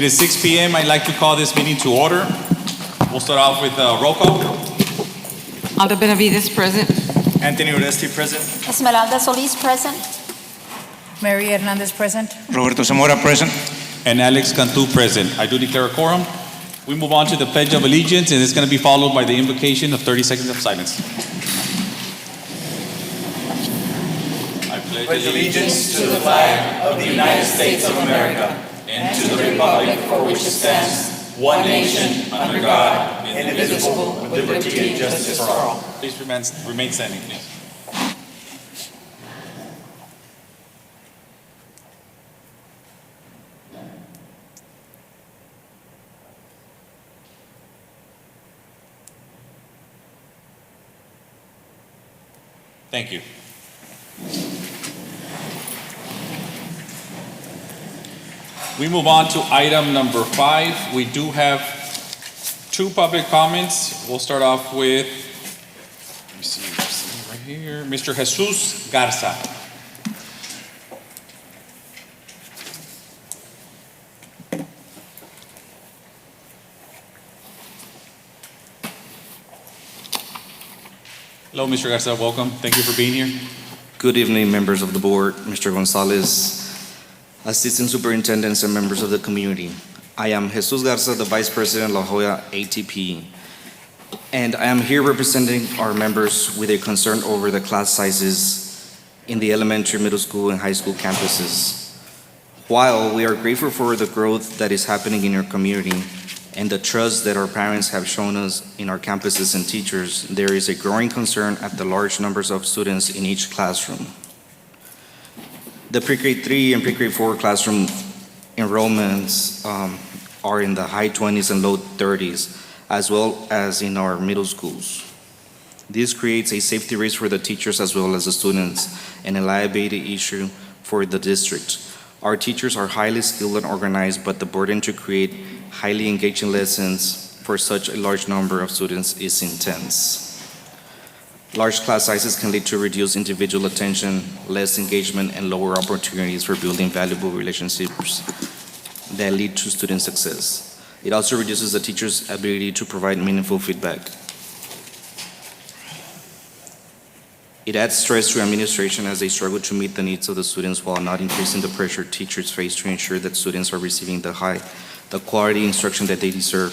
It is 6 p.m. I'd like to call this meeting to order. We'll start off with roll call. Aldo Benavides, present. Anthony Oresti, present. Esmeralda Solis, present. Mary Hernandez, present. Roberto Zamora, present. And Alex Cantu, present. I do declare a quorum. We move on to the Pledge of Allegiance, and it's going to be followed by the invocation of 30 seconds of silence. I pledge allegiance to the flag of the United States of America and to the republic for which it stands, one nation, under God, indivisible, with liberty and justice for all. Please remain standing, please. Thank you. We move on to item number 5. We do have 2 public comments. We'll start off with, let me see right here, Mr. Jesus Garza. Hello, Mr. Garza, welcome. Thank you for being here. Good evening, members of the board, Mr. Gonzalez, assistant superintendents, and members of the community. I am Jesus Garza, the Vice President, La Jolla ATP, and I am here representing our members with a concern over the class sizes in the elementary, middle school, and high school campuses. While we are grateful for the growth that is happening in your community and the trust that our parents have shown us in our campuses and teachers, there is a growing concern at the large numbers of students in each classroom. The pre-K 3 and pre-K 4 classroom enrollments are in the high 20s and low 30s, as well as in our middle schools. This creates a safety risk for the teachers as well as the students and a liability issue for the district. Our teachers are highly skilled and organized, but the burden to create highly engaging lessons for such a large number of students is intense. Large class sizes can lead to reduced individual attention, less engagement, and lower opportunities for building valuable relationships that lead to student success. It also reduces the teacher's ability to provide meaningful feedback. It adds stress to administration as they struggle to meet the needs of the students while not increasing the pressure teachers face to ensure that students are receiving the quality instruction that they deserve.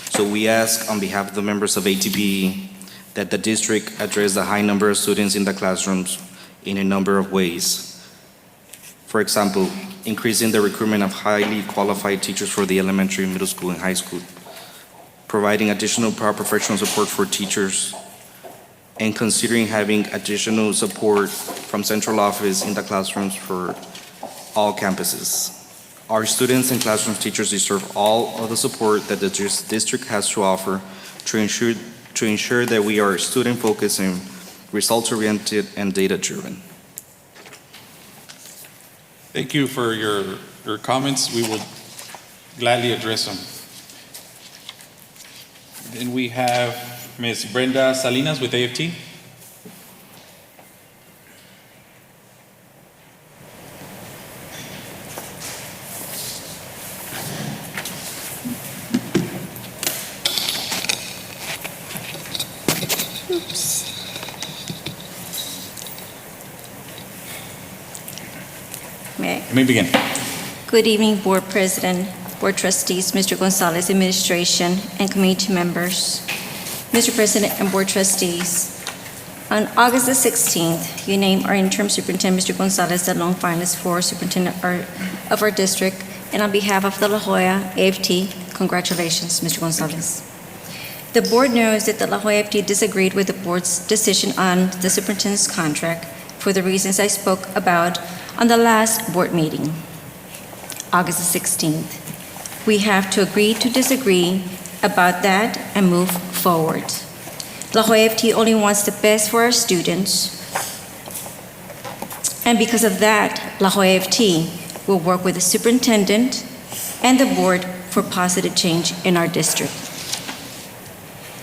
So we ask on behalf of the members of ATP that the district address the high number of students in the classrooms in a number of ways. For example, increasing the recruitment of highly qualified teachers for the elementary, middle school, and high school, providing additional paraprofessional support for teachers, and considering having additional support from central office in the classrooms for all campuses. Our students and classroom teachers deserve all of the support that the district has to offer to ensure that we are student-focused and results-oriented and data-driven. Thank you for your comments. We will gladly address them. Then we have Ms. Brenda Salinas with AFT. May I? You may begin. Good evening, Board President, Board Trustees, Mr. Gonzalez, Administration, and community members. Mr. President and Board Trustees, on August the 16th, you named our interim superintendent, Mr. Gonzalez, the lone finalist for superintendent of our district, and on behalf of the La Jolla AFT, congratulations, Mr. Gonzalez. The board knows that the La Jolla AFT disagreed with the board's decision on the superintendent's contract for the reasons I spoke about on the last board meeting, August the 16th. We have to agree to disagree about that and move forward. La Jolla AFT only wants the best for our students, and because of that, La Jolla AFT will work with the superintendent and the board for positive change in our district.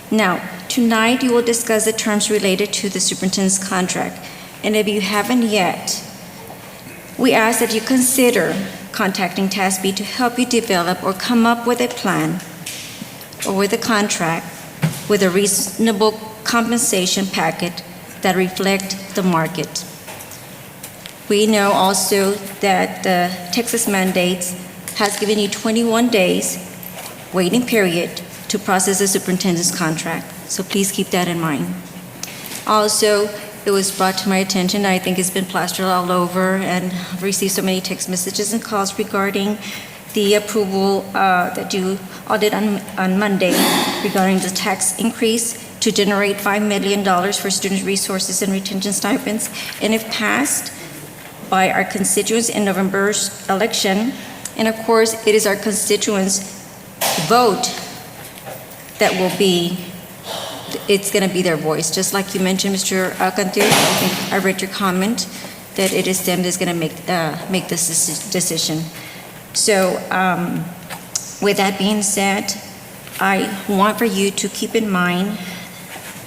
Now, tonight you will discuss the terms related to the superintendent's contract, and if you haven't yet, we ask that you consider contacting TASB to help you develop or come up with a plan or with a contract with a reasonable compensation packet that reflect the market. We know also that the Texas mandates has given you 21 days waiting period to process the superintendent's contract, so please keep that in mind. Also, it was brought to my attention, I think it's been plastered all over, and I've received so many text messages and calls regarding the approval that you all did on Monday regarding the tax increase to generate $5 million for student resources and retention stipends. And if passed by our constituents in November's election, and of course, it is our constituents' vote that will be, it's going to be their voice. Just like you mentioned, Mr. Alcantara, I think I read your comment that it is them that's going to make this decision. So with that being said, I want for you to keep in mind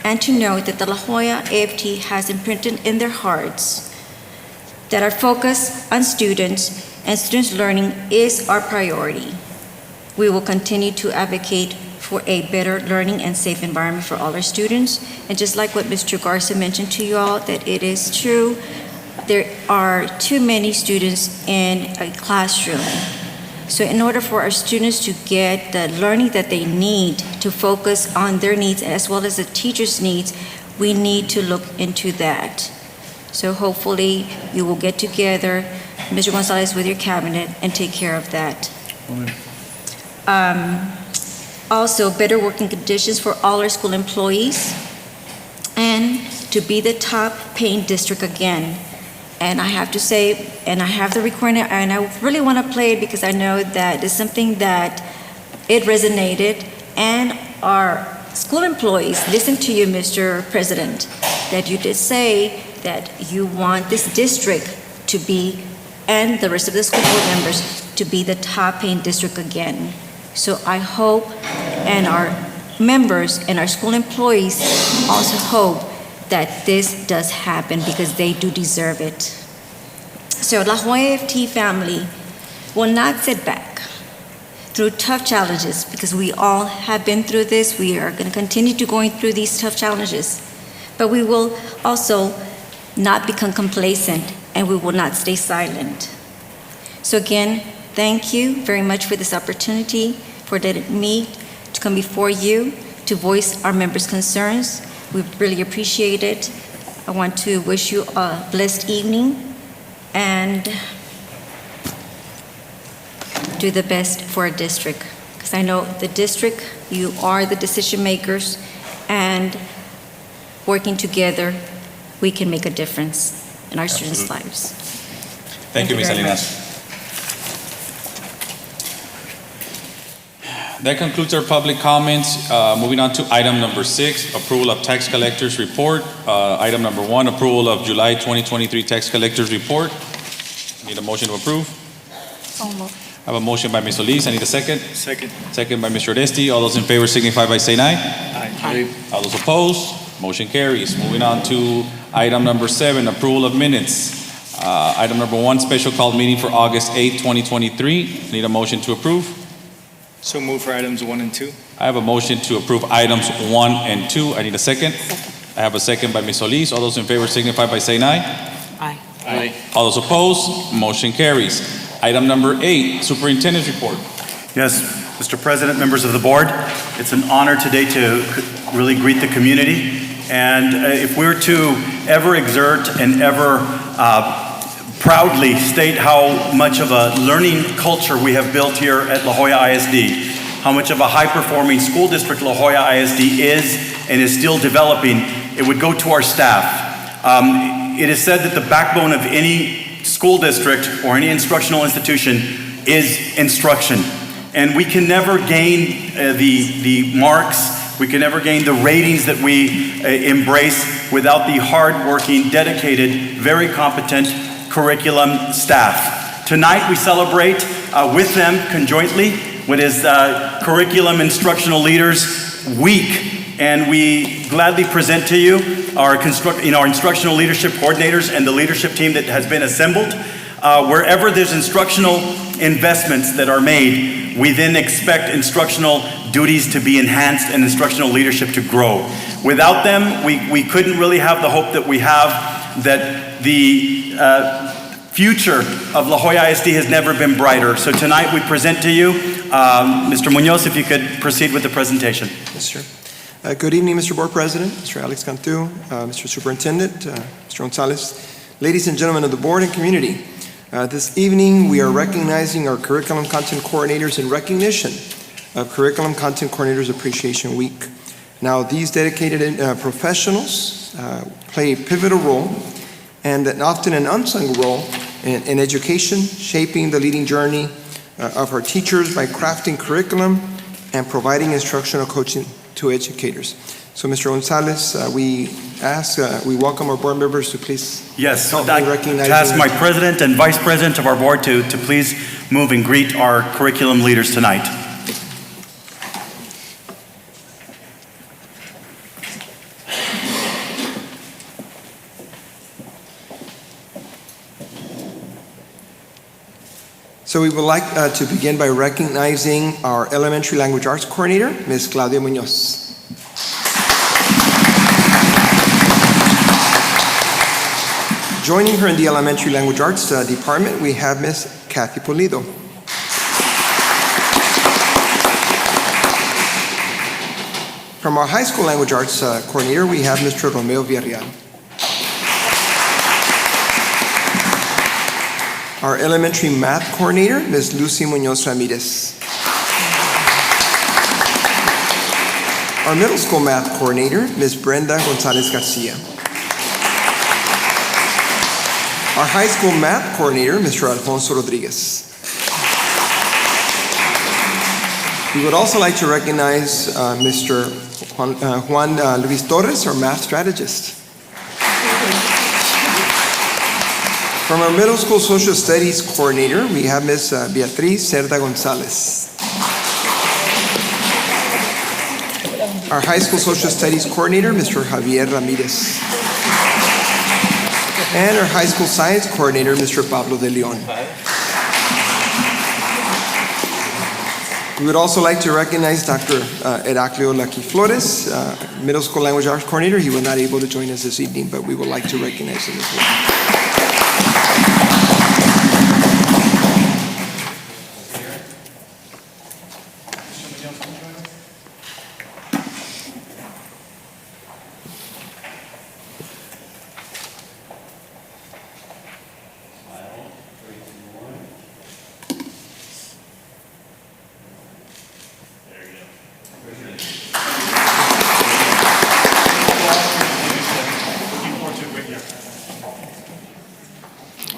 and to know that the La Jolla AFT has imprinted in their hearts that our focus on students and students' learning is our priority. We will continue to advocate for a better learning and safe environment for all our students. And just like what Mr. Garza mentioned to you all, that it is true, there are too many students in a classroom. So in order for our students to get the learning that they need to focus on their needs as well as the teachers' needs, we need to look into that. So hopefully you will get together, Mr. Gonzalez, with your cabinet and take care of that. Also, better working conditions for all our school employees and to be the top paying district again. And I have to say, and I have the recording, and I really want to play it because I know that it's something that it resonated, and our school employees listened to you, Mr. President, that you did say that you want this district to be, and the rest of the school board members, to be the top paying district again. So I hope, and our members and our school employees also hope that this does happen because they do deserve it. So La Jolla AFT family will not sit back through tough challenges because we all have been through this. We are going to continue to going through these tough challenges, but we will also not become complacent and we will not stay silent. So again, thank you very much for this opportunity for letting me to come before you to voice our members' concerns. We really appreciate it. I want to wish you a blessed evening and do the best for our district. Because I know the district, you are the decision makers, and working together, we can make a difference in our students' lives. Thank you, Ms. very much. Salinas. That concludes our public comments. Moving on to item number 6, approval of tax collectors report. Item number 1, approval of July 2023 tax collectors report. Need a motion to approve? I have a motion by Ms. Solis. I need a second. Second. Second by Mr. Adesti. All those in favor signify by saying aye. Aye. All those opposed, motion carries. Moving on to item number 7, approval of minutes. Item number 1, special called meeting for August 8, 2023. Need a motion to approve? So move for items 1 and 2. I have a motion to approve items 1 and 2. I need a second. I have a second by Ms. Solis. All those in favor signify by saying aye. Aye. Aye. All those opposed, motion carries. Item number 8, superintendent's report. Yes, Mr. President, members of the board, it's an honor today to really greet the community. And if we were to ever exert and ever proudly state how much of a learning culture we have built here at La Jolla ISD, how much of a high-performing school district La Jolla ISD is and is still developing, it would go to our staff. It is said that the backbone of any school district or any instructional institution is instruction. And we can never gain the marks, we can never gain the ratings that we embrace without the hard-working, dedicated, very competent curriculum staff. Tonight we celebrate with them conjointly what is Curriculum Instructional Leaders Week, and we gladly present to you our instructional leadership coordinators and the leadership team that has been assembled. Wherever there's instructional investments that are made, we then expect instructional duties to be enhanced and instructional leadership to grow. Without them, we couldn't really have the hope that we have, that the future of La Joya ISD has never been brighter. So tonight we present to you, Mr. Munoz, if you could proceed with the presentation. Yes, sir. Good evening, Mr. Board President, Mr. Alex Cantu, Mr. Superintendent, Mr. Gonzalez, ladies and gentlemen of the board and community. This evening, we are recognizing our curriculum content coordinators in recognition of Curriculum Content Coordinators Appreciation Week. Now, these dedicated professionals play a pivotal role and often an unsung role in education, shaping the leading journey of our teachers by crafting curriculum and providing instructional coaching to educators. So, Mr. Gonzalez, we welcome our board members to please Yes, help I me recognize ask my president and vice president of our board to please move and greet our curriculum leaders tonight. So we would like to begin by recognizing our elementary language arts coordinator, Ms. Claudia Munoz. Joining her in the elementary language arts department, we have Ms. Kathy Pulido. From our high school language arts coordinator, we have Mr. Romeo Villarreal. Our elementary math coordinator, Ms. Lucy Munoz Ramirez. Our middle school math coordinator, Ms. Brenda Gonzalez Garcia. Our high school math coordinator, Mr. Alfonso Rodriguez. We would also like to recognize Mr. Juan Luis Torres, our math strategist. From our middle school social studies coordinator, we have Ms. Beatriz Cerda Gonzalez. Our high school social studies coordinator, Mr. Javier Ramirez. And our high school science coordinator, Mr. Pablo de Leon. We would also like to recognize Dr. Heraclio Lucky Flores, middle school language arts coordinator. He was not able to join us this evening, but we would like to recognize him as well.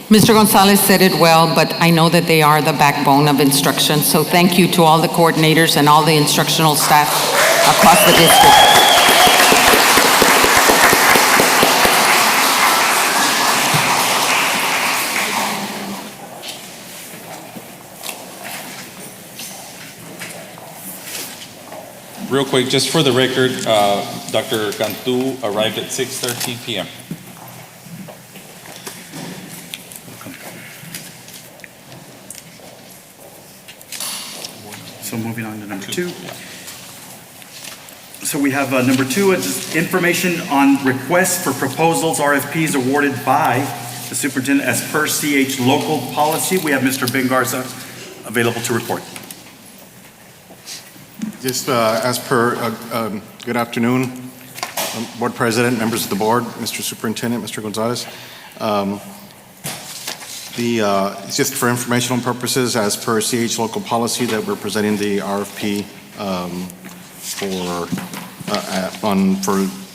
Mr. Gonzalez said it well, but I know that they are the backbone of instruction. So thank you to all the coordinators and all the instructional staff across the district. Real quick, just for the record, Dr. Cantu arrived at 6:13 p.m. So moving on to number two. So we have number two, is information on requests for proposals, RFPs awarded by the superintendent as per CH local policy. We have Mr. Ben Garza available to report. Just as per, good afternoon, Board President, members of the board, Mr. Superintendent, Mr. Gonzalez. It's just for informational purposes, as per CH local policy, that we're presenting the RFP for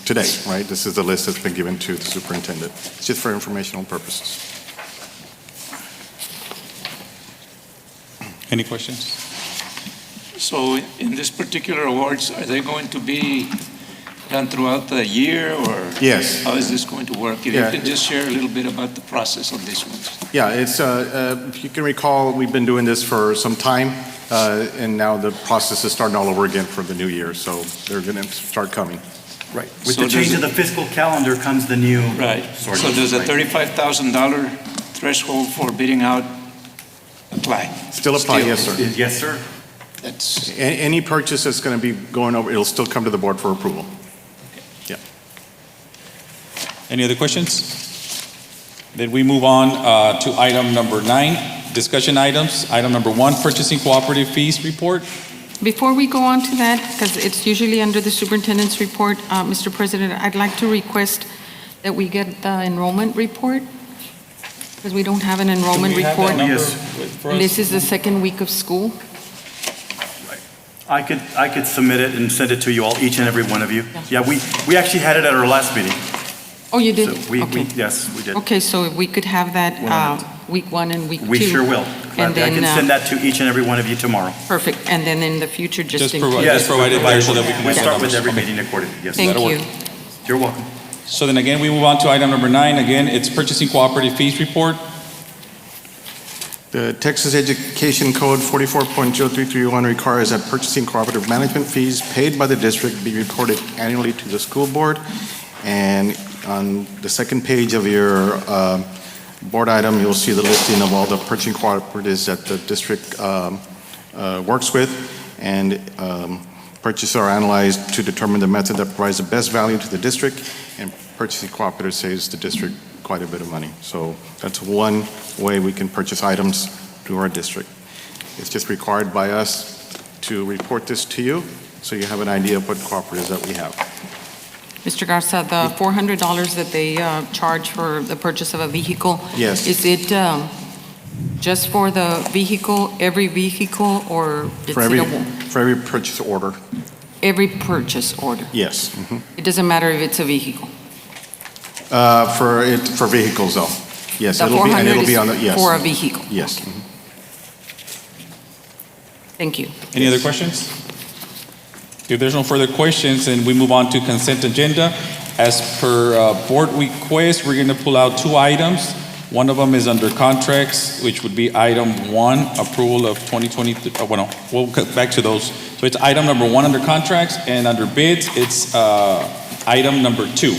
today, right? This is the list that's been given to the superintendent. It's just for informational purposes. Any questions? So in this particular awards, are they going to be done throughout the year, or Yes. how is this going to work? If Yeah. you can just share a little bit about the process on this one. Yeah, it's, if you can recall, we've been doing this for some time, and now the process is starting all over again for the new year, so they're going to start coming. Right. With So the change does of the fiscal calendar comes the new. Right. Sort So of, does a right. $35,000 threshold for bidding out apply? Still apply, yes, sir. Yes, sir. That's, Any purchase that's going to be going over, it'll still come to the board for approval. Any other questions? Then we move on to item number 9, discussion items. Item number 1, purchasing cooperative fees report. Before we go on to that, because it's usually under the superintendent's report, Mr. President, I'd like to request that we get the enrollment report, because we don't have an enrollment report. And this is the second week of school. I could submit it and send it to you all, each and every one of you. Yeah, we actually had it at our last meeting. Oh, you did? So Okay. yes, we did. Okay, so if we could have that Well, week 1 and week 2. We sure will. And I can then, send that to each and every one of you tomorrow. Perfect, and then in the future, just Just in provide- case. Yes, provide it there so that we can We make start with numbers. every Okay. meeting accordingly, yes. Thank That'll you. work. You're welcome. So then again, we move on to item number 9. Again, it's purchasing cooperative fees report. The Texas Education Code 44.0331 requires that purchasing cooperative management fees paid by the district be reported annually to the school board. And on the second page of your board item, you'll see the listing of all the purchasing cooperatives that the district works with. And purchases are analyzed to determine the method that provides the best value to the district. And purchasing cooperative saves the district quite a bit of money. So that's one way we can purchase items to our district. It's just required by us to report this to you, so you have an idea of what cooperatives that we have. Mr. Garza, the $400 that they charge for the purchase of a vehicle, Yes. is it just for the vehicle, every vehicle, or it's For every, in a- for every purchase order, every purchase order? yes. It doesn't matter if it's a vehicle? For vehicles though, yes. The It'll be, and 400 it'll be is on the, yes. for a vehicle? Yes. Okay. Thank you. Any other questions? If there's no further questions, then we move on to consent agenda. As per board request, we're going to pull out 2 items. One of them is under contracts, which would be item 1, approval of 2023. Well, no, we'll get back to those. So it's item number 1 under contracts, and under bids, it's item number 2.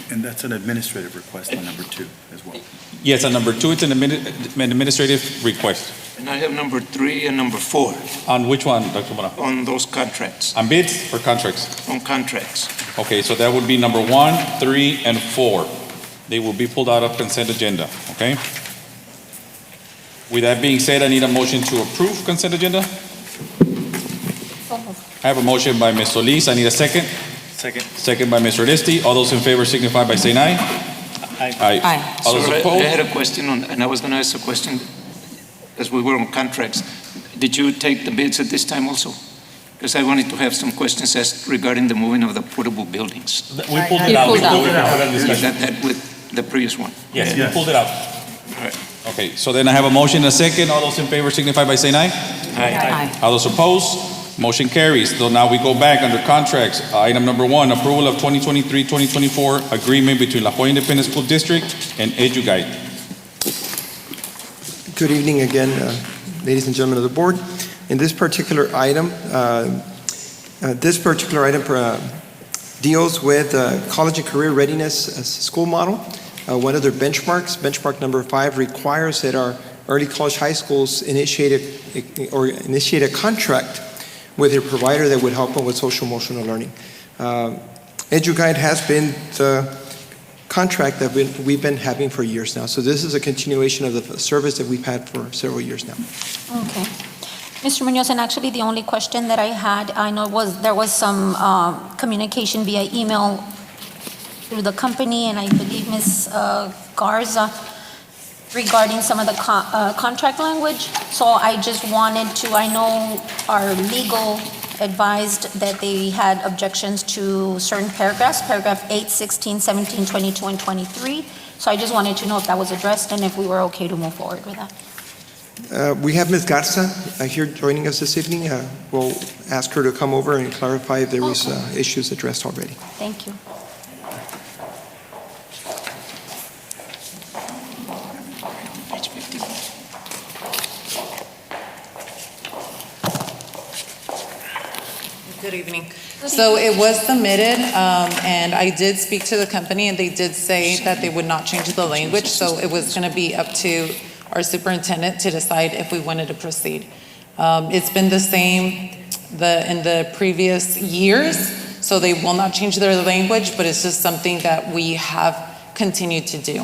And that's an administrative request on number 2 as well. Yes, on number 2, it's an administrative request. and I have number 3 and number 4 On which one, Dr. Mora? on those contracts, On bids or contracts? on contracts. Okay, so that would be number 1, 3, and 4. They will be pulled out of consent agenda, okay? With that being said, I need a motion to approve consent agenda. I have a motion by Ms. Solis. I need a second. Second. Second by Mr. Listi. All those in favor signify by saying aye. Aye. Aye. All those Sir, I opposed? had a question on, and I was going to ask a question as we were on contracts. Did you take the bids at this time also? Because I wanted to have some questions asked regarding the moving of the portable buildings. We pulled it out. We pulled it out. That with the previous one. Yes, we pulled it out. All right. Okay, so then I have a motion and a second. All those in favor signify by saying aye. Aye. All those opposed? Motion carries. So now we go back under contracts. Item number 1, approval of 2023-2024 agreement between La Joya Independent School District and EduGuide. Good evening again, ladies and gentlemen of the board. In this particular item, deals with college and career readiness school model. One of their benchmarks, benchmark number 5, requires that our early college high schools initiate a contract with a provider that would help them with social emotional learning. EduGuide has been the contract that we've been having for years now. So this is a continuation of the service that we've had for several years now. Okay. Mr. Munoz, and actually the only question that I had, I know there was some communication via email through the company, and I believe Ms. Garza, regarding some of the contract language. So I just wanted to, I know our legal advised that they had objections to certain paragraphs, paragraph 8, 16, 17, 22, and 23. So I just wanted to know if that was addressed and if we were okay to move forward with that. We have Ms. Garza here joining us this evening. We'll ask her to come over and clarify if there was issues addressed already. Thank you. Good evening. So it was submitted, and I did speak to the company, and they did say that they would not change the language, so it was going to be up to our superintendent to decide if we wanted to proceed. It's been the same in the previous years, so they will not change their language, but it's just something that we have continued to do.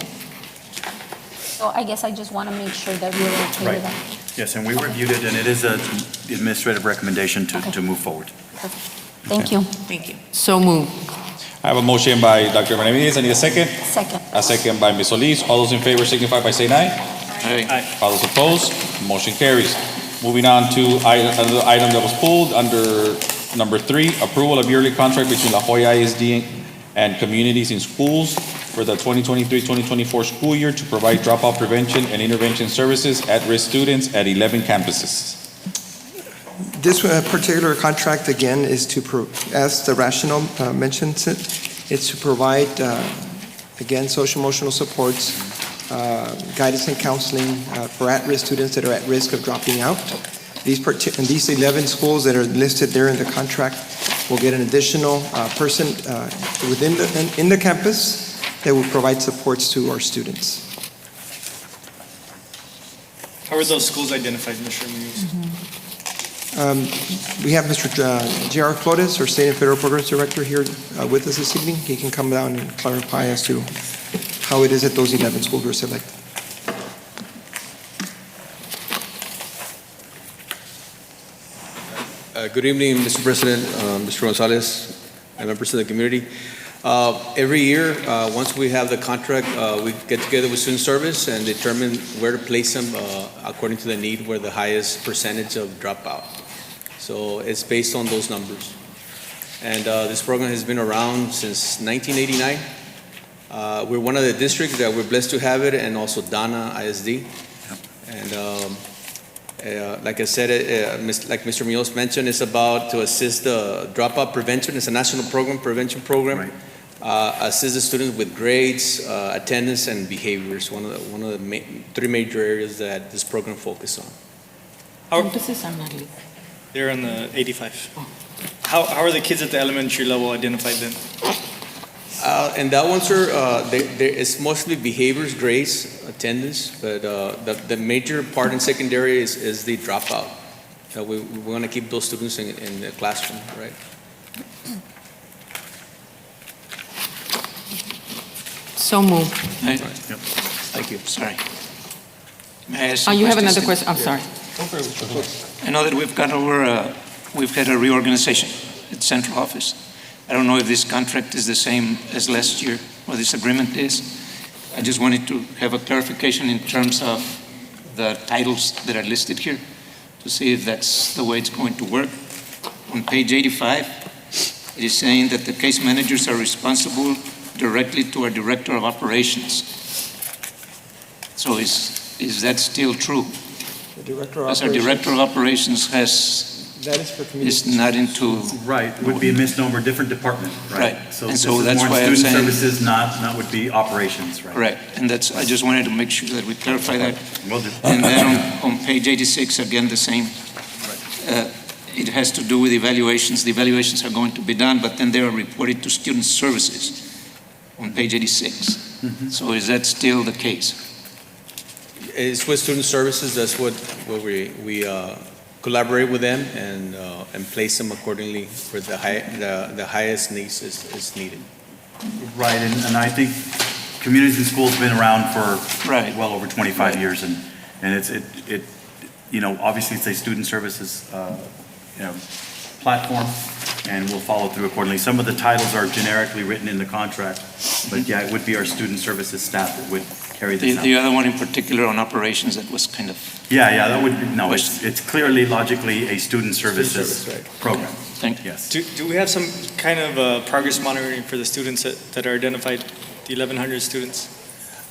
So I guess I just want to make sure that we're okay Right. with that. Yes, and we reviewed it, and it is an administrative recommendation to move forward. Thank you. Thank you. So moved. I have a motion by Dr. Benavides. I need a second. Second. A second by Ms. Solis. All those in favor signify by saying aye. Aye. All those opposed, motion carries. Moving on to another item that was pulled under number 3, approval of yearly contract between La Joya ISD and Communities in Schools for the 2023-2024 school year to provide dropout prevention and intervention services at-risk students at 11 campuses. This particular contract, again, is as the rationale mentions it, it's to provide, again, social emotional supports, guidance and counseling for at-risk students that are at risk of dropping out. These 11 schools that are listed there in the contract will get an additional person in the campus that will provide supports to our students. How are those schools identified, Mr. Munoz? We have Mr. J.R. Flores, our State and Federal Programs Director, here with us this evening. He can come down and clarify as to how it is that those 11 schools were selected. Good evening, Mr. President, Mr. Gonzalez, and members of the community. Every year, once we have the contract, we get together with student service and determine where to place them according to the need, where the highest percentage of dropout. So it's based on those numbers. And this program has been around since 1989. We're one of the districts that we're blessed to have it, and also Dana ISD. And like I said, like Mr. Munoz mentioned, it's about to assist the dropout prevention. It's a national prevention program. Right. Assist the students with grades, attendance, and behaviors. One of the 3 major areas that this program focuses on. They're on the 85. How are the kids at the elementary level identified then? And that one, sir, it's mostly behaviors, grades, attendance, but the major part in secondary is the dropout. We want to keep those students in the classroom, right? So moved. Aye. Yep. Thank you. Sorry. May I ask Oh, some you have questions? another question? I'm sorry. I know that we've had a reorganization at central office. I don't know if this contract is the same as last year, or this agreement is. I just wanted to have a clarification in terms of the titles that are listed here, to see if that's the way it's going to work. On page 85, it is saying that the case managers are responsible directly to our Director of Operations. So is that still true? The Director of As our Director of Operations that is for is not into. Right, it would be a misnomer, different department, right? Right. So And this so is that's more why I'm student saying- services, not would be operations, right? Right, and I just wanted to make sure that we clarify that. Will do. And then on page 86, again, the same. It has to do with evaluations. The evaluations are going to be done, but then they are reported to student services on page 86. So is that still the case? It's with student services. That's what we collaborate with them and place them accordingly for the highest needs is needed. Right, and I think Communities in Schools has been around for Right. well over 25 years, and it obviously it's a student services platform, and we'll follow through accordingly. Some of the titles are generically written in the contract, but yeah, it would be our student services staff that would carry this out. The other one in particular on operations, that was kind of. Yeah, that would, no, it's clearly logically a student services program. Thank you. Yes. Do we have some kind of progress monitoring for the students that are identified, the 1,100 students?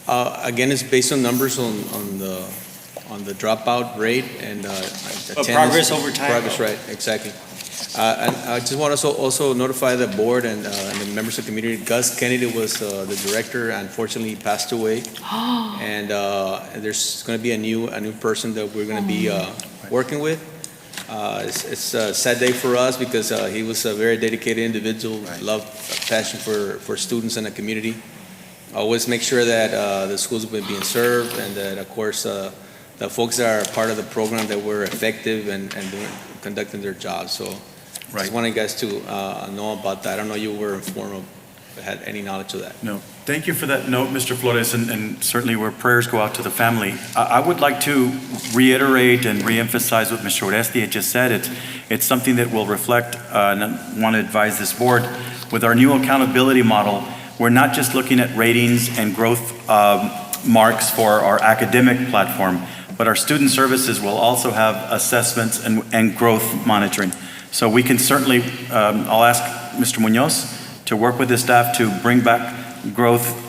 Again, it's based on numbers on the dropout rate and attendance. Progress over time? Progress, right, exactly. And I just want to also notify the board and the members of the community. Gus Kennedy was the director. Unfortunately, he passed away. And there's going to be a new person that we're going to be working with. It's a sad day for us because he was a very dedicated individual, loved, passion for students and the community. Always make sure that the schools have been being served and that, of course, the folks that are part of the program that were effective and conducting their jobs. So just wanted you guys to know about that. I don't know you were informed of, had any knowledge of that. No. Thank you for that note, Mr. Flores, and certainly where prayers go out to the family. I would like to reiterate and reemphasize what Mr. Oresti had just said. It's something that will reflect, and I want to advise this board, with our new accountability model, we're not just looking at ratings and growth marks for our academic platform, but our student services will also have assessments and growth monitoring. So we can certainly, I'll ask Mr. Munoz to work with the staff to bring back growth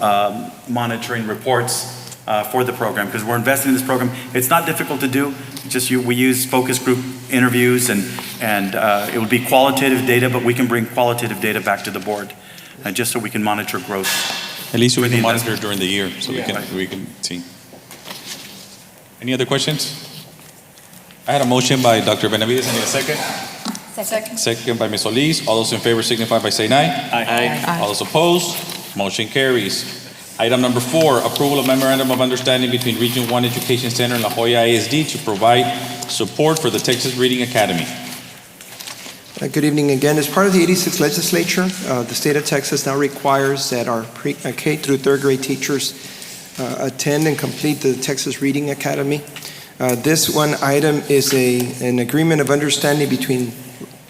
monitoring reports for the program, because we're investing in this program. It's not difficult to do. Just we use focus group interviews, and it would be qualitative data, but we can bring qualitative data back to the board, just so we can monitor growth. At least we can monitor during the year, so we can see. Any other questions? I had a motion by Dr. Benavides. I need a second. Second by Ms. Solis. All those in favor signify by saying aye. Aye. All those opposed, motion carries. Item number 4, approval of memorandum of understanding between Region 1 Education Center and La Jolla ISD to provide support for the Texas Reading Academy. Good evening again. As part of the 86th legislature, the state of Texas now requires that our K through 3rd grade teachers attend and complete the Texas Reading Academy. This one item is an agreement of understanding between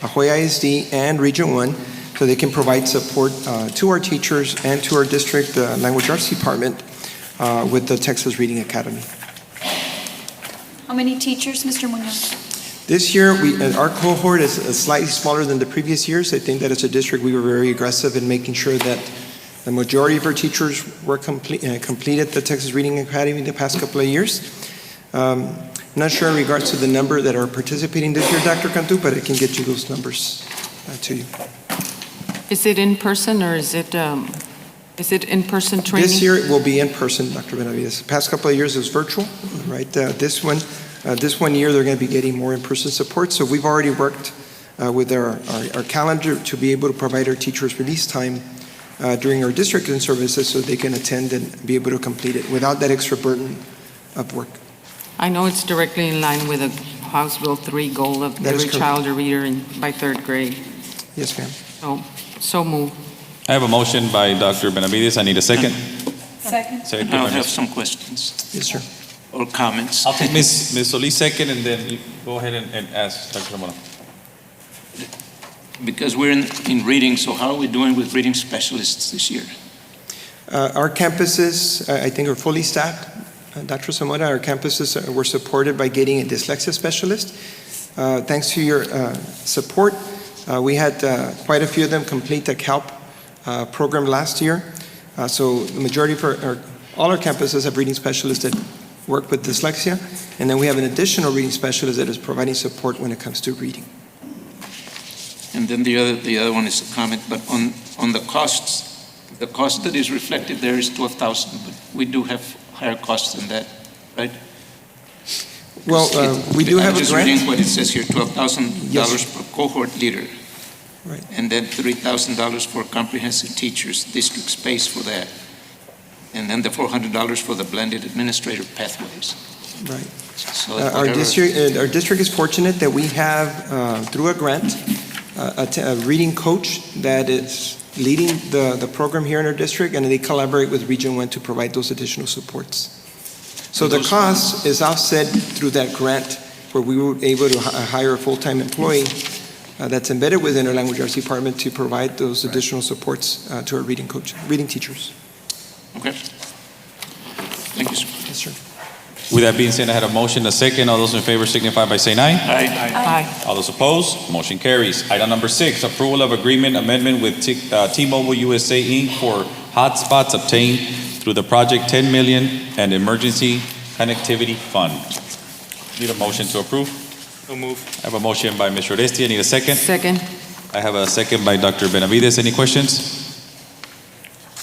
La Jolla ISD and Region 1, so they can provide support to our teachers and to our district language arts department with the Texas Reading Academy. How many teachers, Mr. Munoz? This year, our cohort is slightly smaller than the previous years. I think that as a district, we were very aggressive in making sure that the majority of our teachers were completed the Texas Reading Academy the past couple of years. I'm not sure in regards to the number that are participating this year, Dr. Cantu, but I can get you those numbers to you. Is it in person or is it in-person training? This year it will be in person, Dr. Benavides. The past couple of years it was virtual, right? This one year they're going to be getting more in-person support. So we've already worked with our calendar to be able to provide our teachers release time during our district services so they can attend and be able to complete it without that extra burden of work. I know it's directly in line with the House Bill 3 goal of That is every correct. child a reader by 3rd grade. Yes, ma'am. So move. I have a motion by Dr. Benavides. I need a second. Second. Second I'll by have Ms. some questions Yes, sir. or comments. I'll take Ms. Solis second, and then you go ahead and ask Dr. Ramona. Because we're in reading, so how are we doing with reading specialists this year? Our campuses, I think, are fully staffed. Dr. Zamora, our campuses were supported by getting a dyslexia specialist. Thanks to your support, we had quite a few of them complete the CALP program last year. So the majority of all our campuses have reading specialists that work with dyslexia, and then we have an additional reading specialist that is providing support when it comes to reading. And then the other one is a comment, but on the costs, the cost that is reflected there is $12,000, but we do have higher costs than that, right? Well, we do have a I'm just grant. reading what it says here, $12,000 Yes. per cohort leader. Right. And then $3,000 for comprehensive teachers, district space for that. And then the $400 for the blended administrator pathways. Right. So Our district is fortunate that we have, through a grant, a reading coach that is leading the program here in our district, and they collaborate with Region 1 to provide those additional supports. So the cost is offset through that grant, where we were able to hire a full-time employee that's embedded within our language arts department to provide those additional supports to our reading teachers. Okay. Thank you, sir. Yes, sir. With that being said, I had a motion, a second. All those in favor signify by saying aye. Aye. All those opposed, motion carries. Item number 6, approval of agreement amendment with T-Mobile USA Inc. for hotspots obtained through the Project 10 Million and Emergency Connectivity Fund. Need a motion to approve? So move. I have a motion by Mr. Oresti. I need a second. Second. I have a second by Dr. Benavides. Any questions?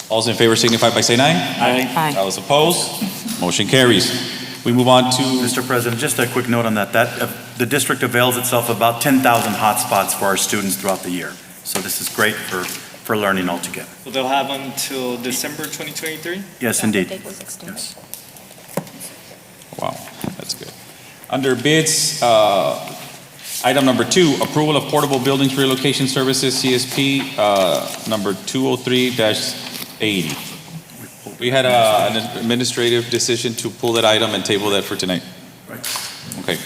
All those in favor signify by saying aye. Aye. All those opposed, motion carries. We move on to Mr. President, just a quick note on that. The district avails itself of about 10,000 hotspots for our students throughout the year. So this is great for learning altogether. So they'll have until December 2023? Yes, indeed. The date was extended. Yes. Wow, that's good. Under bids, item number 2, approval of portable buildings relocation services, CSP, number 203-80. We had an administrative decision to pull that item and table that for tonight. Right. Okay.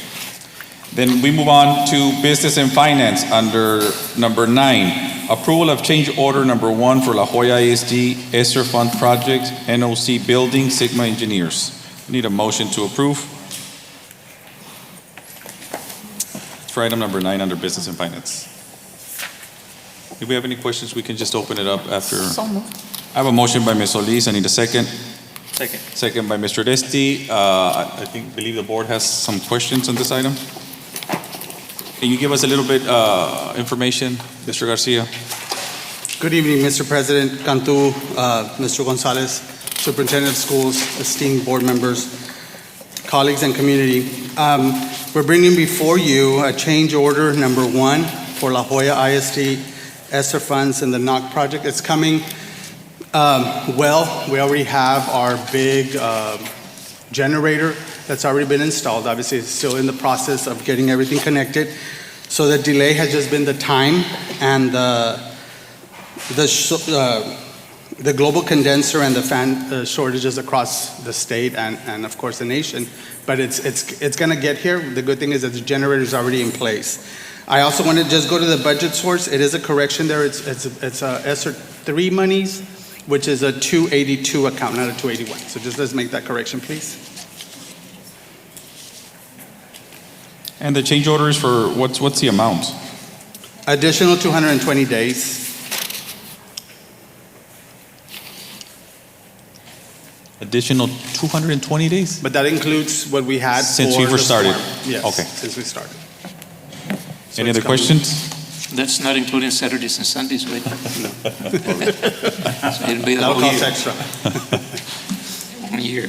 Then we move on to business and finance under number 9, approval of change order number 1 for La Jolla ISD ESSER Fund Project, NOC Building, Sigma Engineers. We need a motion to approve. For item number 9 under business and finance. If we have any questions, we can just open it up after. So moved. I have a motion by Ms. Solis. I need a second. Second. Second by Mr. Desti. Believe the board has some questions on this item. Can you give us a little bit information, Mr. Garcia? Good evening, Mr. President, Cantu, Mr. Gonzalez, Superintendent of Schools, esteemed board members, colleagues, and community. We're bringing before you a change order number 1 for La Jolla ISD ESSER funds in the NOC project. It's coming well. We already have our big generator that's already been installed. Obviously, it's still in the process of getting everything connected. So the delay has just been the time and the global condenser and the fan shortages across the state and of course the nation. But it's going to get here. The good thing is that the generator is already in place. I also want to just go to the budget source. It is a correction there. It's ESSER 3 monies, which is a 282 account, not a 281. So just let's make that correction, please. And the change order is for what's the amount? Additional 220 days. Additional 220 days? But that includes what we had Since for we were the started? storm. Yes, Okay. since we started. So Any it's other coming. questions? That's not including Saturdays and Sundays, right? So it'll be the That'll whole cost year. extra. 1 year.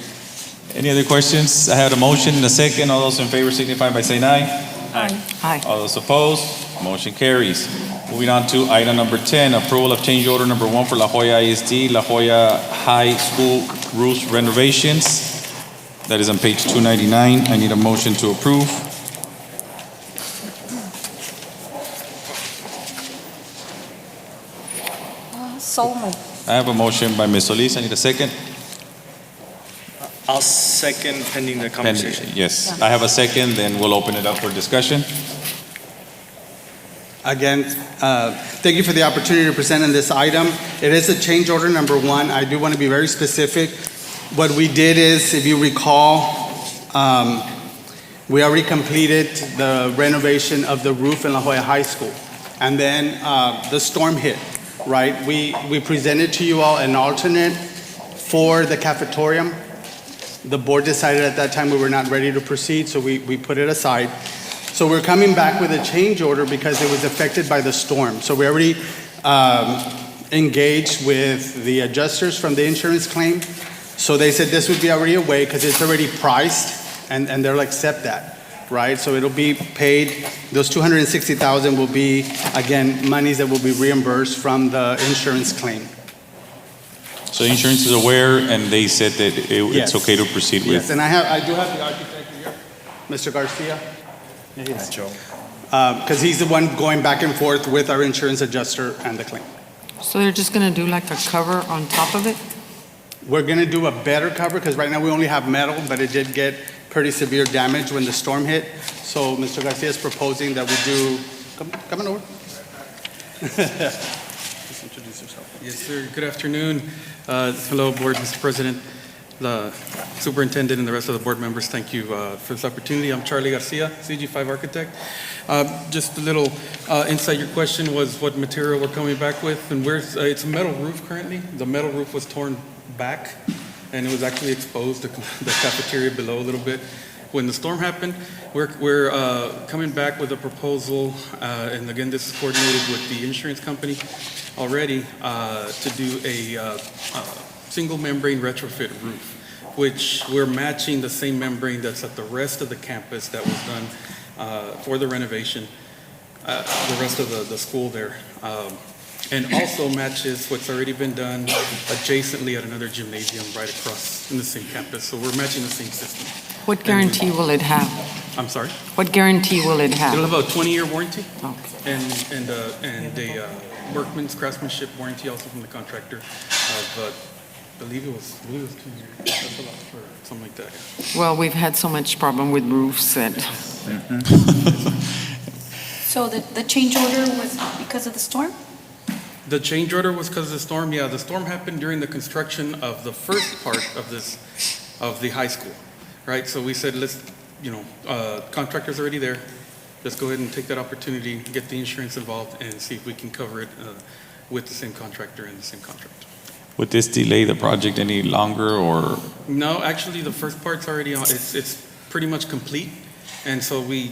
Any other questions? I had a motion and a second. All those in favor signify by saying aye. Aye. Aye. All those opposed, motion carries. Moving on to item number 10, approval of change order number 1 for La Jolla ISD, La Jolla High School roof renovations. That is on page 299. I need a motion to approve. So moved. I have a motion by Ms. Solis. I need a second. I'll second pending the conversation. Yes, I have a second, then we'll open it up for discussion. Again, thank you for the opportunity to present on this item. It is a change order number 1. I do want to be very specific. What we did is, if you recall, we already completed the renovation of the roof in La Jolla High School. And then the storm hit, right? We presented to you all an alternate for the cafetorium. The board decided at that time we were not ready to proceed, so we put it aside. So we're coming back with a change order because it was affected by the storm. So we already engaged with the adjusters from the insurance claim. So they said this would be already away because it's already priced, and they'll accept that, right? So it'll be paid. Those $260,000 will be, again, monies that will be reimbursed from the insurance claim. So insurance is aware, and they said that Yes. it's okay to proceed with. Yes, and I do have the architect here, Mr. Garcia. Joe. Because he's the one going back and forth with our insurance adjuster and the claim. So they're just going to do like a cover on top of it? We're going to do a better cover because right now we only have metal, but it did get pretty severe damage when the storm hit. So Mr. Garcia is proposing that we do, come on over. Just introduce yourself. Yes, sir. Good afternoon. Hello, Board, Mr. President, the Superintendent, and the rest of the board members. Thank you for this opportunity. I'm Charlie Garcia, CG5 Architect. Just a little insight. Your question was what material we're coming back with, and it's a metal roof currently. The metal roof was torn back, and it was actually exposed, the cafeteria below a little bit. When the storm happened, we're coming back with a proposal, and again, this is coordinated with the insurance company already, to do a single membrane retrofit roof, which we're matching the same membrane that's at the rest of the campus that was done for the renovation, the rest of the school there. And also matches what's already been done adjacently at another gymnasium right across in the same campus. So we're matching the same system. What guarantee will it have? I'm sorry? What guarantee will it have? It'll have a 20-year warranty Okay. and a workman's craftsmanship warranty also from the contractor of, I believe it was 2 years. That's a lot for something like that. Yeah. Well, we've had so much problem with roofs that, So the change order was because of the storm? The change order was because of the storm. Yeah, the storm happened during the construction of the first part of the high school, right? So we said, let's, contractor's already there. Let's go ahead and take that opportunity, get the insurance involved, and see if we can cover it with the same contractor and the same contract. Would this delay the project any longer, or? No, actually, the first part's already on. It's pretty much complete, and so we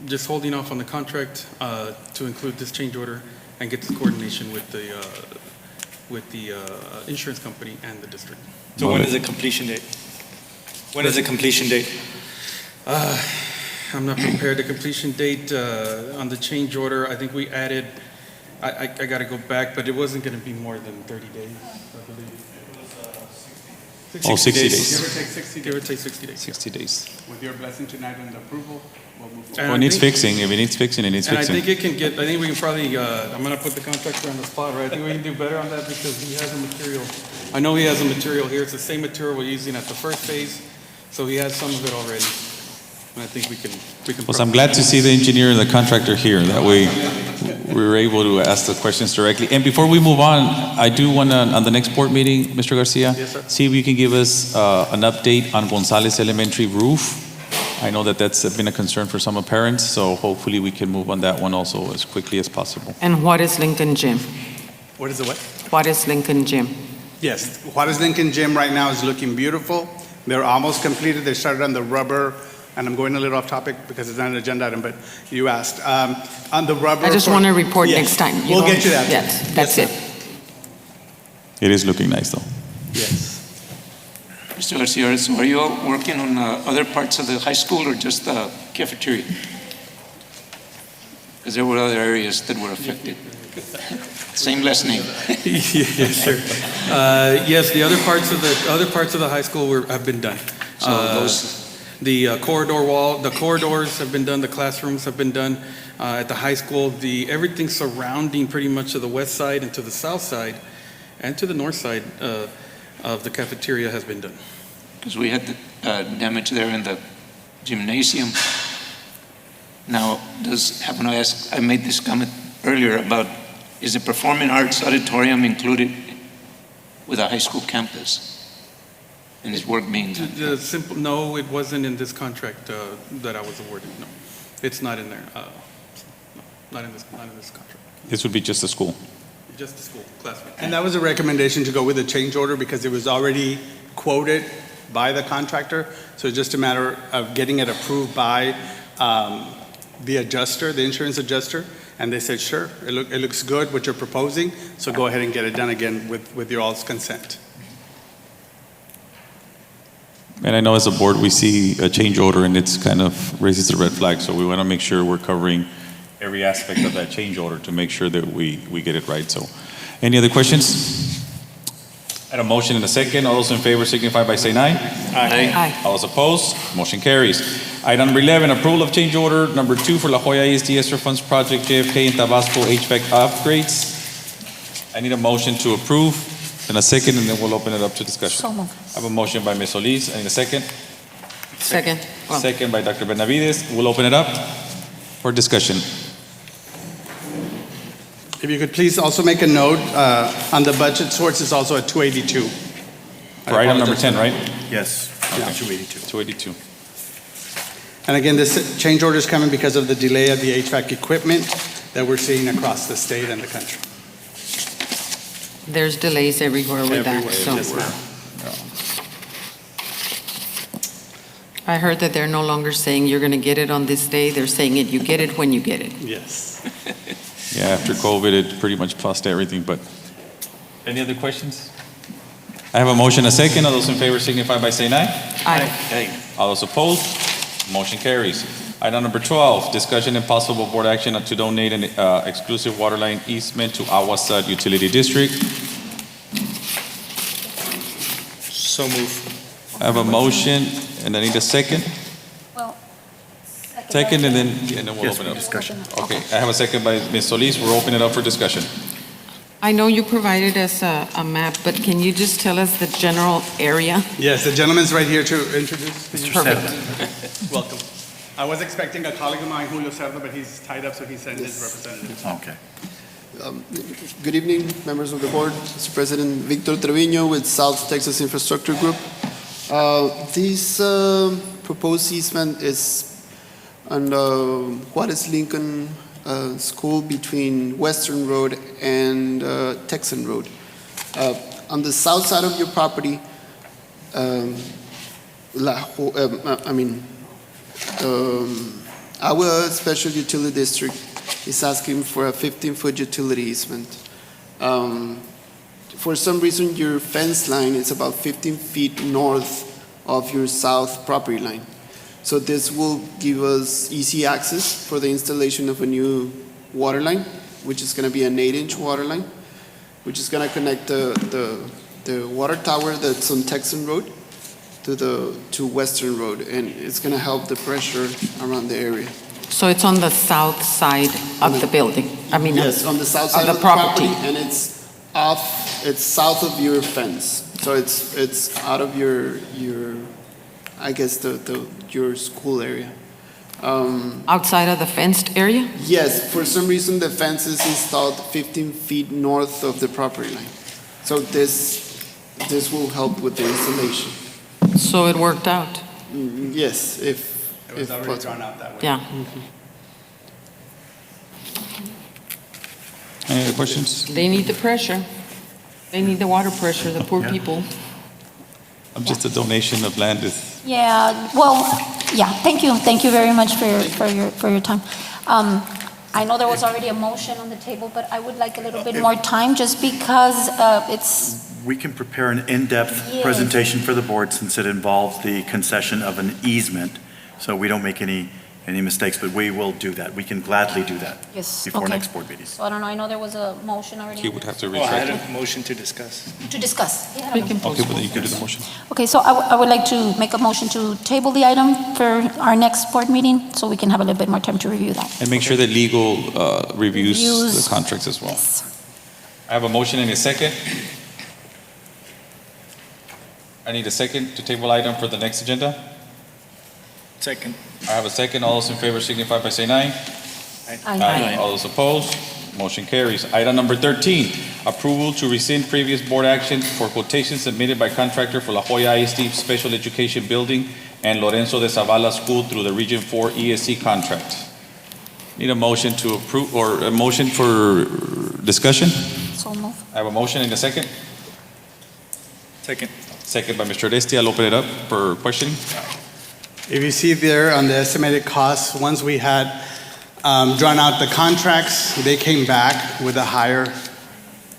just holding off on the contract to include this change order and get this coordination with the insurance company and the district. So when is the completion date? When is the completion date? I'm not prepared. The completion date on the change order, I think we added, I got to go back, but it wasn't going to be more than 30 days, I believe. 60 days. Give or take 60 days. Give or take 60 days. 60 days. With your blessing tonight and approval, we'll move forward. And Well, it needs fixing. If it needs fixing, it needs And I fixing. think I think we can probably, I'm going to put the contractor on the spot, right? I think we can do better on that because he has a material. I know he has a material here. It's the same material we're using at the first phase, so he has some of it already. And I think we can. Well, I'm glad to see the engineer and the contractor here. That way, we were able to ask the questions directly. And before we move on, I do want to, on the next board meeting, Mr. Garcia, Yes, sir. see if you can give us an update on Gonzalez Elementary roof. I know that that's been a concern for some parents, so hopefully we can move on that one also as quickly as possible. and what is Lincoln Gym? What is the what? What is Lincoln Gym? Yes, Juarez Lincoln Gym right now is looking beautiful. They're almost completed. They started on the rubber, and I'm going a little off topic because it's not an agenda item, but you asked. On the rubber. I just want to report Yes, next time. We'll get you that. Yes, that's Yes, it. It is looking nice, though. Yes. Mr. Garcia, so are you all working on other parts of the high school or just the cafeteria? Because there were other areas that were affected. Same last name. Yes, sir. Yes, the other parts of the high school have been done. So those. The corridor wall, the corridors have been done, the classrooms have been done at the high school. Everything surrounding pretty much to the west side and to the south side and to the north side of the cafeteria has been done. Because we had damage there in the gymnasium. Now, I made this comment earlier about, is the Performing Arts Auditorium included with a high school campus? And is work being done? No, it wasn't in this contract that I was awarded, no. It's not in there, no, not in this contract, This would be just a school. just the school, classroom. And that was a recommendation to go with the change order because it was already quoted by the contractor. So it's just a matter of getting it approved by the adjuster, the insurance adjuster. And they said, sure, it looks good what you're proposing. So go ahead and get it done again with your all's consent. And I know as a board, we see a change order and it's kind of raises the red flag. So we want to make sure we're covering every aspect of that change order to make sure that we get it right. So any other questions? I had a motion and a second. All those in favor signify by saying aye. Aye. All those opposed, motion carries. Item number 11, approval of change order number 2 for La Joya ISD ESSER Funds Project JFK and Tabasco HVAC upgrades. I need a motion to approve and a second, and then we'll open it up to discussion. So moved. I have a motion by Ms. Solis. I need a second. Second. Well, Second by Dr. Benavides. We'll open it up for discussion. If you could please also make a note on the budget source is also at 282. For item number 10, right? Yes, Yeah. 282. 282. And again, this change order is coming because of the delay of the HVAC equipment that we're seeing across the state and the country. there's delays everywhere with that, Everywhere, so. yes, ma'am. I heard that they're no longer saying you're going to get it on this day. They're saying you get it when you get it. Yes. Yeah, after COVID, it pretty much paused everything, but any other questions? I have a motion, a second. All those in favor signify by saying aye. Aye. All those opposed, motion carries. Item number 12, discussion and possible board action to donate an exclusive water line easement to Awasad Utility District. So move. I have a motion, and I need a second. Well, Second, and then we'll Yes, open it up. discussion. Okay, I have a second by Ms. Solis. We're opening it up for discussion. I know you provided us a map, but can you just tell us the general area? Yes, the gentleman's right here to introduce. Perfect. Welcome. I was expecting a colleague of mine, Julio Cerdo, but he's tied up, so he sent his representative. Okay. Good evening, members of the board. Mr. President, Victor Trevino with South Texas Infrastructure Group. This proposed easement is on Juarez Lincoln School between Western Road and Texan Road. On the south side of your property, our special utility district is asking for a 15-foot utility easement. For some reason, your fence line is about 15 feet north of your south property line. So this will give us easy access for the installation of a new water line, which is going to be an 8-inch water line, which is going to connect the water tower that's on Texan Road to Western Road, and it's going to help the pressure around the area. So it's on the south side of the building? I mean, Yes, on the south side of the property, and it's south of your fence. So it's out of your I guess your school area. Outside of the fenced area? Yes, for some reason the fence is installed 15 feet north of the property line. So this will help with the installation. So it worked out? Yes, if It was already possible. drawn out that way. Yeah. Any other questions? They need the pressure. They need the water pressure, the poor Yeah. people. Just a donation of land is, Yeah, well, yeah, thank you very much for your time. I know there was already a motion on the table, but I would like a little bit more time just because it's, We can prepare an in-depth Yes. presentation for the board since it involves the concession of an easement, so we don't make any mistakes, but we will do that. We can gladly do that yes, before okay. next board meeting. So I don't know, I know there was a motion already. he on would the- have to Oh, I had retract it. a motion to discuss. To discuss. He had a motion. Okay, but then you can do the motion. Okay, so I would like to make a motion to table the item for our next board meeting, so we can have a little bit more time to review that. And make sure that legal reviews Reviews. the contracts as well. Yes. I have a motion and a second. I need a second to table item for the next agenda. Second. I have a second. All those in favor signify by saying aye. Aye. All those opposed, motion carries. Item number 13, approval to rescind previous board action for quotations submitted by contractor for La Joya ISD Special Education Building and Lorenzo de Zavala School through the Region 4 ESC contract. Need a motion to approve, or a motion for discussion? So move. I have a motion and a second. Second. Second by Mr. Oresti. I'll open it up for questioning. If you see there on the estimated costs, once we had drawn out the contracts, they came back with a higher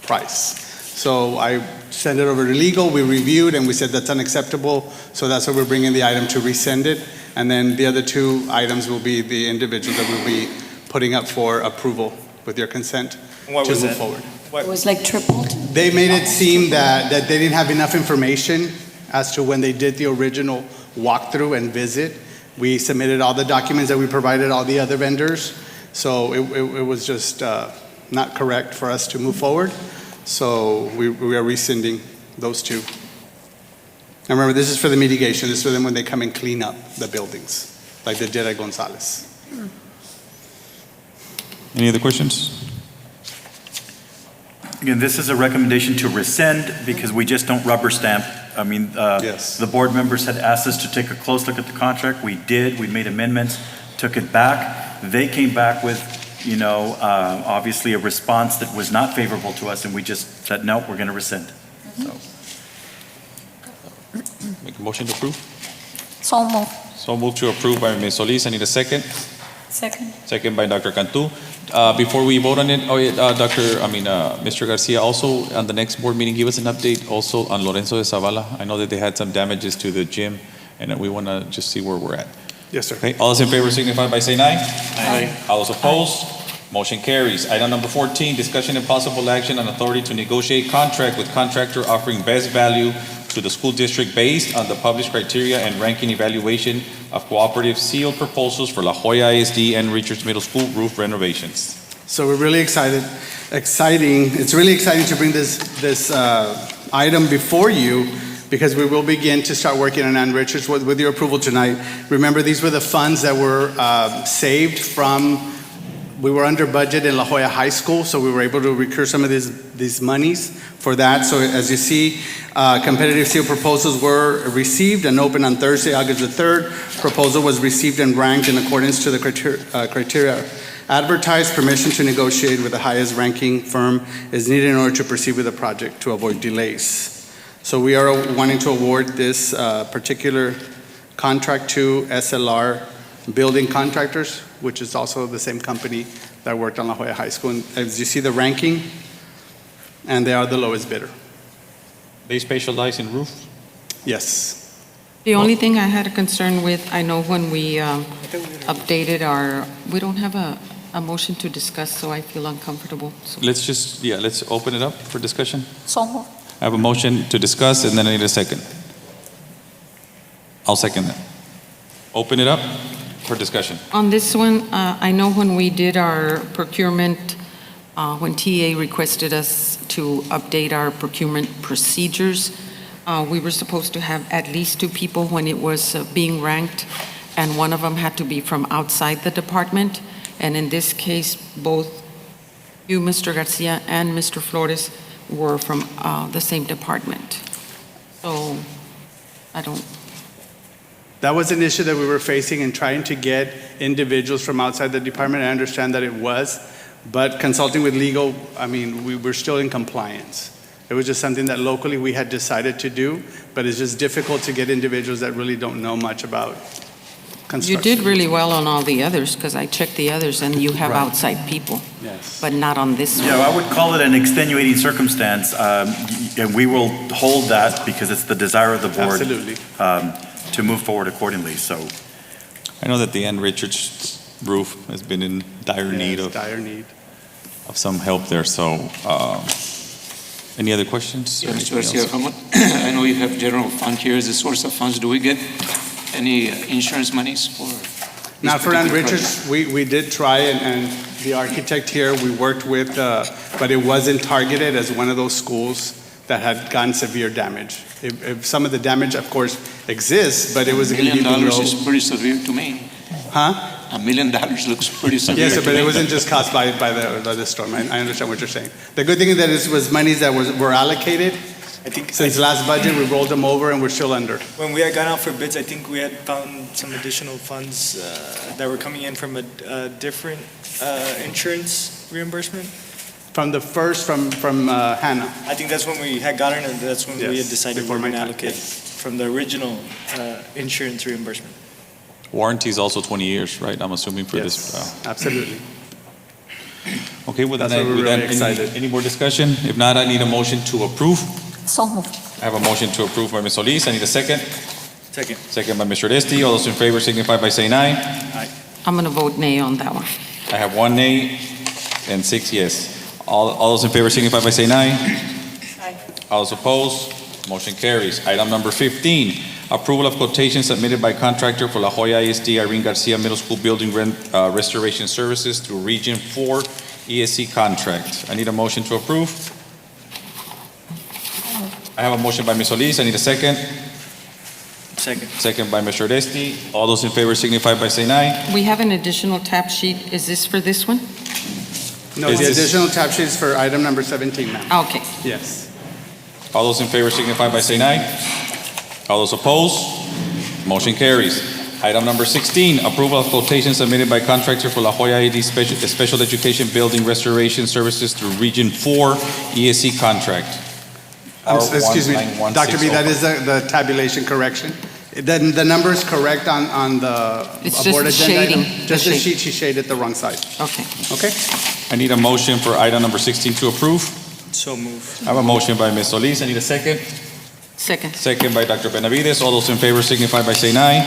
price. So I sent it over to legal, we reviewed, and we said that's unacceptable, so that's why we're bringing the item to rescind it. And then the other two items will be the individuals that we'll be putting up for approval with your consent What to was move that? forward. It was like tripled. They made it seem that they didn't have enough information as to when they did the original walkthrough and visit. We submitted all the documents that we provided all the other vendors, so it was just not correct for us to move forward. So we are rescinding those two. And remember, this is for the mitigation. This is for them when they come and clean up the buildings, like they did at Gonzalez. Any other questions? Again, this is a recommendation to rescind because we just don't rubber stamp. I mean, Yes. the board members had asked us to take a close look at the contract. We did. We made amendments, took it back. They came back with, obviously a response that was not favorable to us, and we just said, no, we're going to rescind. So, Make a motion to approve? So move. So moved to approve by Ms. Solis. I need a second. Second. Second by Dr. Cantu. Before we vote on it, Mr. Garcia, also on the next board meeting, give us an update also on Lorenzo de Zavala. I know that they had some damages to the gym, and we want to just see where we're at. Yes, sir. Okay, all those in favor signify by saying aye. Aye. All those opposed, motion carries. Item number 14, discussion and possible action on authority to negotiate contract with contractor offering best value to the school district based on the published criteria and ranking evaluation of cooperative sealed proposals for La Joya ISD and Richards Middle School roof renovations. So we're really excited. It's really exciting to bring this item before you because we will begin to start working on Ann Richards with your approval tonight. Remember, these were the funds that were saved from. We were under budget in La Joya High School, so we were able to recur some of these monies for that. So as you see, competitive seal proposals were received and opened on Thursday, August the 3rd. Proposal was received and ranked in accordance to the criteria advertised. Permission to negotiate with the highest ranking firm is needed in order to proceed with the project to avoid delays. So we are wanting to award this particular contract to SLR Building Contractors, which is also the same company that worked on La Joya High School. And as you see the ranking, and they are the lowest bidder. They specialize in roof? Yes. The only thing I had a concern with, I know when we updated we don't have a motion to discuss, so I feel uncomfortable. So Let's open it up for discussion. So moved. I have a motion to discuss, and then I need a second. I'll second that. Open it up for discussion. On this one, I know when we did our procurement, when TA requested us to update our procurement procedures, we were supposed to have at least 2 people when it was being ranked, and one of them had to be from outside the department. And in this case, both you, Mr. Garcia, and Mr. Flores were from the same department. So I don't. That was an issue that we were facing in trying to get individuals from outside the department. I understand that it was, but consulting with legal, I mean, we were still in compliance. It was just something that locally we had decided to do, but it's just difficult to get individuals that really don't know much about construction. You did really well on all the others, because I checked the others, and you have Right. outside people. Yes. But not on this one. Yeah, I would call it an extenuating circumstance, and we will hold that because it's the desire of the board. Absolutely. To move forward accordingly, so. I know that the Ann Richards roof has been in dire need of some help there, so, any other questions? or Yeah, Mr. anything Garcia, else? I know you have general fund here as a source of funds. Do we get any insurance monies for? this Not for Ann particular Richards, we did try, and the architect here, we worked with, but it wasn't targeted as one of those schools that had gotten severe damage. If some of the damage, of course, exists, but it was going to be $1 million below. is pretty severe to me. Huh? $1 million looks pretty severe. Yes, to but me. it wasn't just caused by the storm. I understand what you're saying. The good thing is that it was monies that were allocated. I think Since last budget, we rolled them over and we're still under. when we had gone out for bids, I think we had found some additional funds that were coming in from a different insurance reimbursement. From the first, from Hannah. I think that's when we had gotten it, that's when we had Yes, decided we before were going to my time, allocate from the original insurance reimbursement. Warranty is also 20 years, right? I'm assuming for this. Absolutely. Okay, with that, That's why we're really any excited. more discussion? If not, I need a motion to approve. So moved. I have a motion to approve by Ms. Solis. I need a second. Second. Second by Mr. Oresti. All those in favor signify by saying aye. I'm going to vote nay on that one. I have 1 nay and 6 yes. All those in favor signify by saying aye. Aye. All those opposed, motion carries. Item number 15, approval of quotation submitted by contractor for La Joya ISD Irene Garcia Middle School Building Restoration Services through Region 4 ESC contract. I need a motion to approve. I have a motion by Ms. Solis. I need a second. Second. Second by Mr. Oresti. All those in favor signify by saying aye. We have an additional tap sheet. Is this for this one? No, Is the this- additional tab sheet is for item number 17, ma'am. Okay. Yes. All those in favor signify by saying aye. All those opposed, motion carries. Item number 16, approval of quotation submitted by contractor for La Joya ISD Special Education Building Restoration Services through Region 4 ESC contract. Excuse me, Dr. B, that is the tabulation correction. The number is correct on the It's just board the agenda item. shading. Just The the shade. sheet, she shaded the wrong side. Okay. Okay? I need a motion for item number 16 to approve. So moved. I have a motion by Ms. Solis. I need a second. Second. Second by Dr. Benavides. All those in favor signify by saying aye.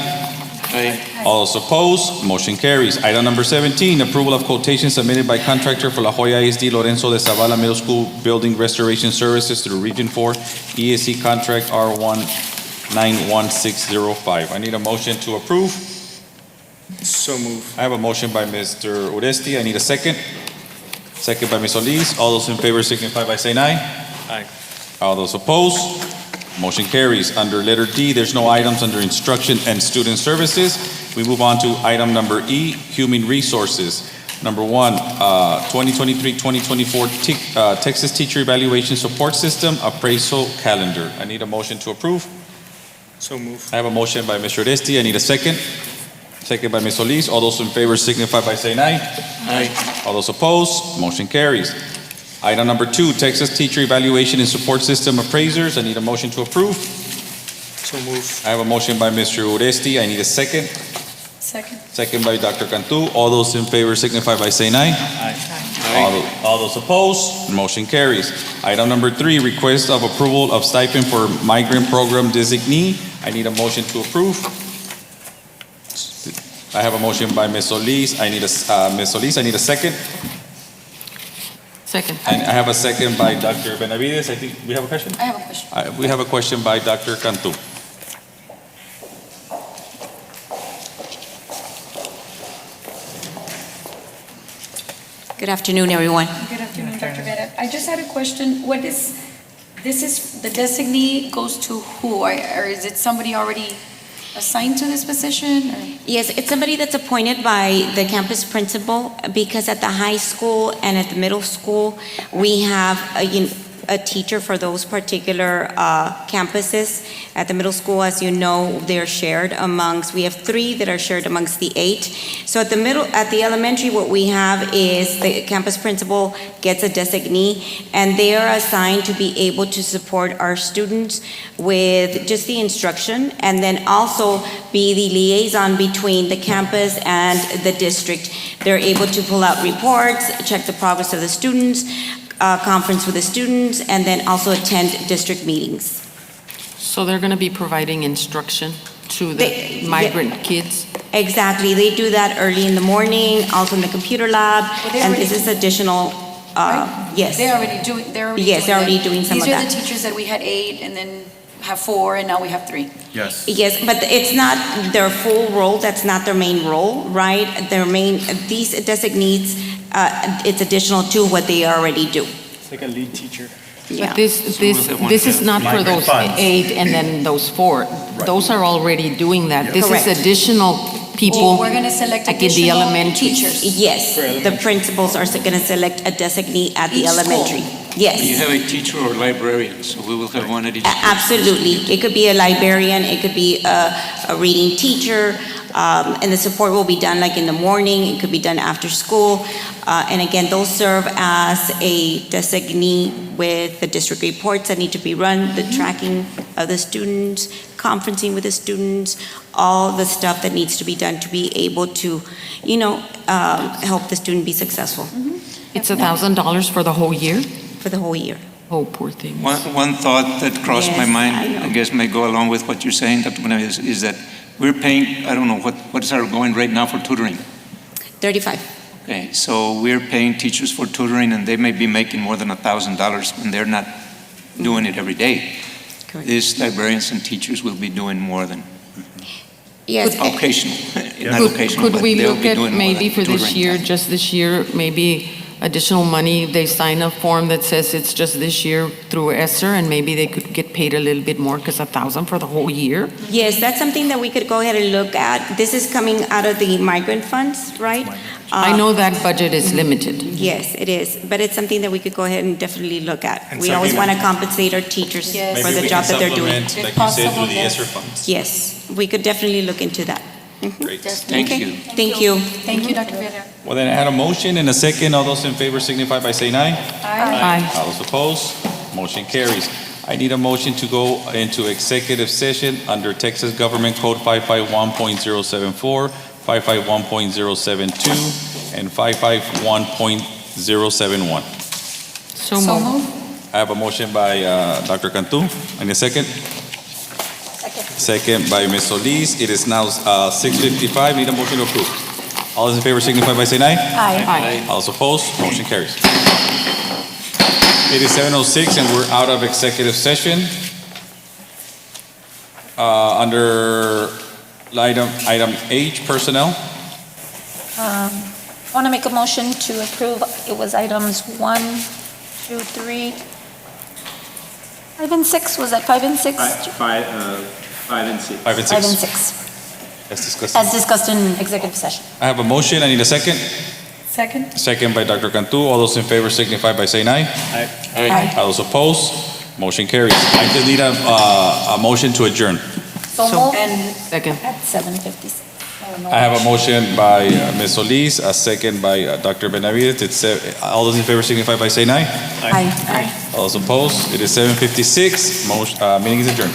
All those opposed, motion carries. Item number 17, approval of quotation submitted by contractor for La Joya ISD Lorenzo de Zavala Middle School Building Restoration Services through Region 4 ESC Contract R191605. I need a motion to approve. So move. I have a motion by Mr. Oresti. I need a second. Second by Ms. Solis. All those in favor signify by saying aye. Aye. All those opposed, motion carries. Under letter D, there's no items under instruction and student services. We move on to item number E, human resources. Number 1, 2023-2024 Texas Teacher Evaluation Support System Appraisal Calendar. I need a motion to approve. So move. I have a motion by Mr. Oresti. I need a second. Second by Ms. Solis. All those in favor signify by saying aye. Aye. All those opposed, motion carries. Item number 2, Texas Teacher Evaluation and Support System Appraisers. I need a motion to approve. So move. I have a motion by Mr. Oresti. I need a second. Second. Second by Dr. Cantu. All those in favor signify by saying aye. Aye. All those opposed, motion carries. Item number 3, request of approval of stipend for migrant program designee. I need a motion to approve. I have a motion by Ms. Solis. I need a second. Second. And I have a second by Dr. Benavides. I think we have a question? I have a question. We have a question by Dr. Cantu. Good afternoon, everyone. Good afternoon, Dr. Vera. I just had a question. This is, the designee goes to who? Or is it somebody already assigned to this position? Or? Yes, it's somebody that's appointed by the campus principal, because at the high school and at the middle school, we have a teacher for those particular campuses. At the middle school, as you know, they're shared amongst, we have 3 that are shared amongst the 8. So at the elementary, what we have is the campus principal gets a designee, and they are assigned to be able to support our students with just the instruction, and then also be the liaison between the campus and the district. They're able to pull out reports, check the progress of the students, conference with the students, and then also attend district meetings. So they're going to be providing instruction to the migrant kids? Exactly. They do that early in the morning, also in the computer lab, and this is additional, yes. They're already doing Yes, they're already doing some of These are that. the teachers that we had 8 and then have 4 and now we have 3. Yes. Yes, but it's not their full role, that's not their main role, right? These designees, it's additional to what they already do. It's like a lead teacher. Yeah. But this is not for those 8 and then those 4. Those are already doing that. This Correct. is additional people. We're going to select like in the additional elementary. teachers. Yes, the principals are going to select a designee at the Each school. elementary. Yes. You have a teacher or librarian, so we will have one at each. Absolutely. It could be a librarian, it could be a reading teacher, and the support will be done like in the morning, it could be done after school. And again, those serve as a designee with the district reports that need to be run, the tracking of the students, conferencing with the students, all the stuff that needs to be done to be able to, help the student be successful. It's $1,000 for the whole year? For the whole year. Oh, poor thing. One thought that crossed my Yes, mind, I know. I guess may go along with what you're saying, Dr. Benavides, is that we're paying, I don't know, what is our going rate now for tutoring? 35. Okay, so we're paying teachers for tutoring, and they may be making more than $1,000 when they're not doing it every day. Correct. These librarians and teachers will be doing more than Yes. occasional, not occasional, Could but we they'll look be at doing more maybe than for this tutoring year, time. just this year, maybe additional money, they sign a form that says it's just this year through ESSER, and maybe they could get paid a little bit more, because $1,000 for the whole year? Yes, that's something that we could go ahead and look at. This is coming out of the migrant funds, right? I know that budget is limited. Yes, it is, but it's something that we could go ahead and definitely look at. And We always something want to compensate our teachers Yes. for the job that they're doing. Maybe we can supplement, like you said, through the ESSER funds. Yes, we could definitely look into that. Great. Thank Okay. you. Thank you. Thank you, Dr. Vera. Well, then I had a motion and a second. All those in favor signify by saying aye. Aye. All those opposed, motion carries. I need a motion to go into executive session under Texas Government Code 551.074, 551.072, and 551.071. So moved. I have a motion by Dr. Cantu. Any second? Second. second by Ms. Solis. It is now 6:55. Need a motion to approve. All those in favor signify by saying aye. Aye. All those opposed, motion carries. It is 7:06 and we're out of executive session. Under item H, personnel. I want to make a motion to approve, it was items 1, 2, 3, 5 and 6, was that 5 and 6? 5 and 6. 5 and 6. 5 and 6, As discussed. as discussed in executive session. I have a motion. I need a second. Second? Second by Dr. Cantu. All those in favor signify by saying aye. Aye. All those opposed, motion carries. I just need a motion to adjourn. So moved. And second. At 7:56. I have a motion by Ms. Solis, a second by Dr. Benavides. It's, all those in favor signify by saying aye. Aye. All those opposed, it is 7:56. Motion, meeting is adjourned.